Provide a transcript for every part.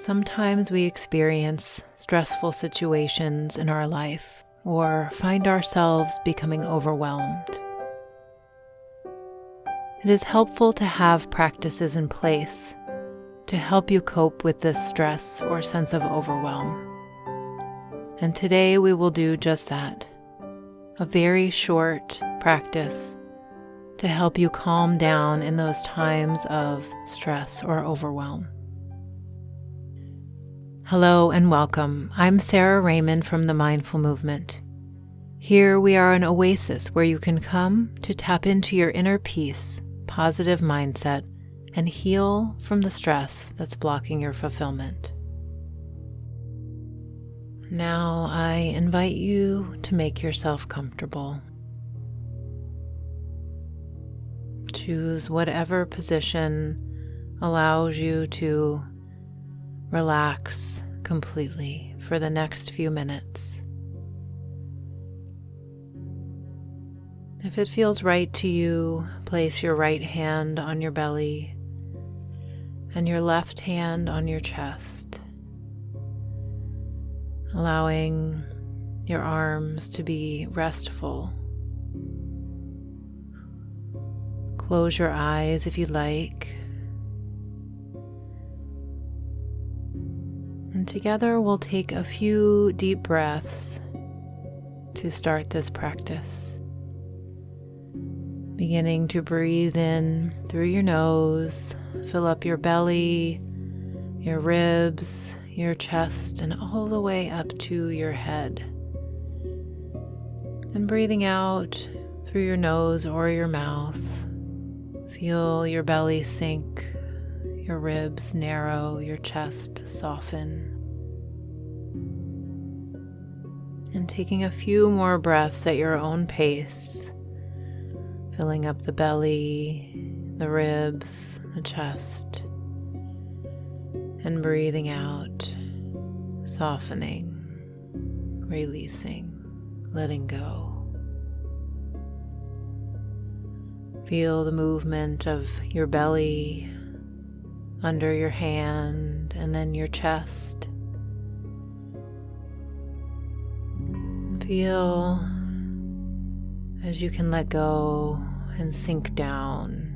Sometimes we experience stressful situations in our life or find ourselves becoming overwhelmed. It is helpful to have practices in place to help you cope with this stress or sense of overwhelm. And today we will do just that, a very short practice to help you calm down in those times of stress or overwhelm. Hello and welcome. I'm Sara Raymond from the Mindful Movement. Here we are an oasis where you can come to tap into your inner peace, positive mindset, and heal from the stress that's blocking your fulfillment. Now I invite you to make yourself comfortable. Choose whatever position allows you to relax completely for the next few minutes. If it feels right to you, place your right hand on your belly and your left hand on your chest, allowing your arms to be restful. Close your eyes if you'd like. And together we'll take a few deep breaths to start this practice. Beginning to breathe in through your nose, fill up your belly, your ribs, your chest, and all the way up to your head. And breathing out through your nose or your mouth. Feel your belly sink, your ribs narrow, your chest soften. And taking a few more breaths at your own pace, filling up the belly, the ribs, the chest, and breathing out, softening, releasing, letting go. Feel the movement of your belly under your hand and then your chest. Feel as you can let go and sink down,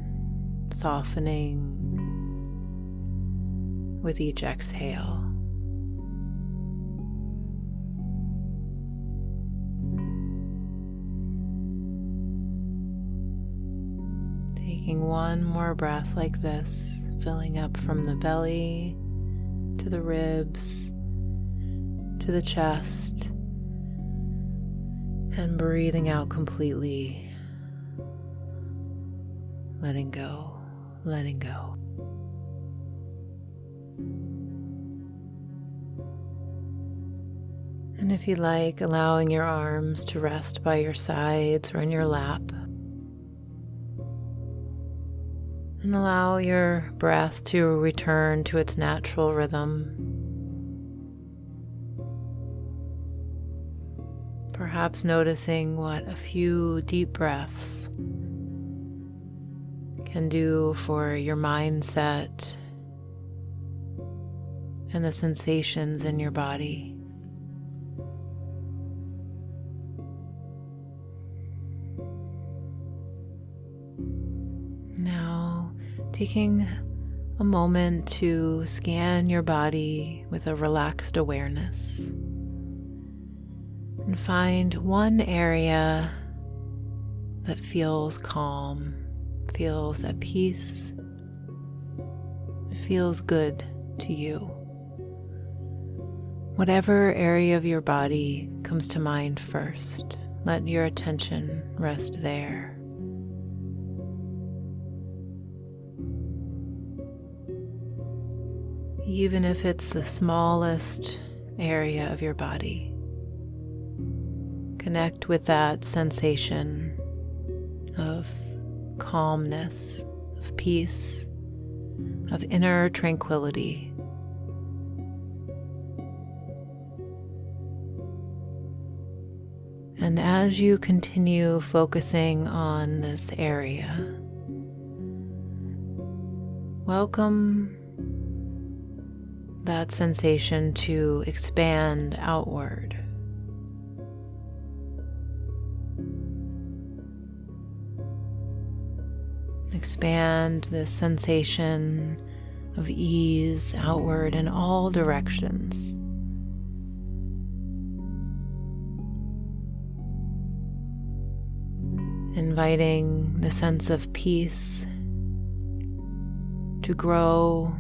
softening with each exhale. Taking one more breath like this, filling up from the belly to the ribs to the chest, and breathing out completely, letting go, letting go. And if you like, allowing your arms to rest by your sides or in your lap. And allow your breath to return to its natural rhythm. Perhaps noticing what a few deep breaths can do for your mindset and the sensations in your body. Now, taking a moment to scan your body with a relaxed awareness and find one area that feels calm, feels at peace, feels good to you. Whatever area of your body comes to mind first, let your attention rest there. Even if it's the smallest area of your body, connect with that sensation of calmness, of peace, of inner tranquility. And as you continue focusing on this area, welcome that sensation to expand outward. Expand this sensation of ease outward in all directions. Inviting the sense of peace to grow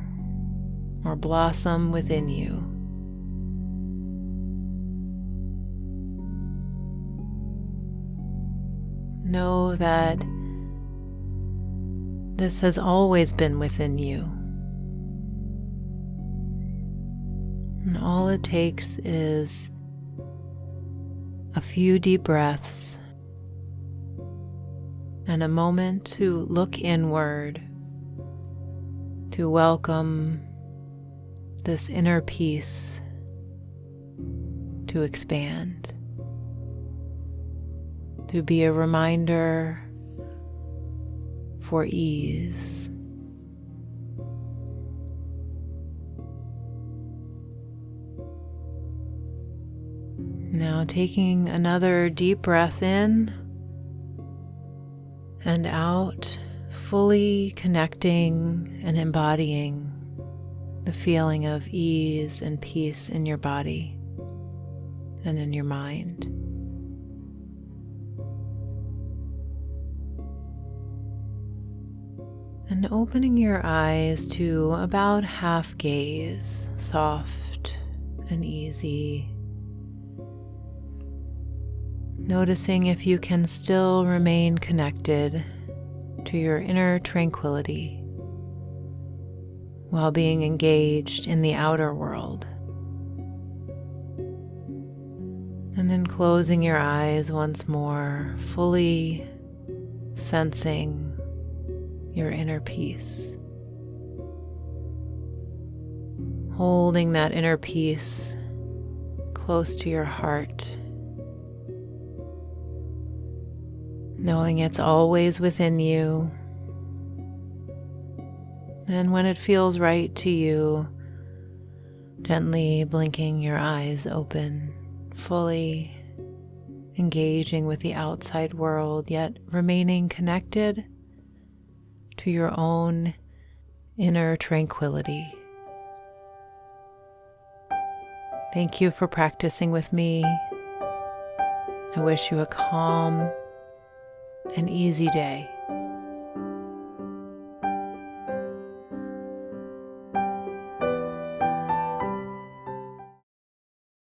or blossom within you. Know that this has always been within you. And all it takes is a few deep breaths and a moment to look inward, to welcome this inner peace to expand, to be a reminder for ease. Now taking another deep breath in and out, fully connecting and embodying the feeling of ease and peace in your body and in your mind. And opening your eyes to about half gaze, soft and easy. Noticing if you can still remain connected to your inner tranquility while being engaged in the outer world. And then closing your eyes once more, fully sensing your inner peace. Holding that inner peace close to your heart, knowing it's always within you. And when it feels right to you, gently blinking your eyes open, fully engaging with the outside world, yet remaining connected to your own inner tranquility. Thank you for practicing with me. I wish you a calm and easy day.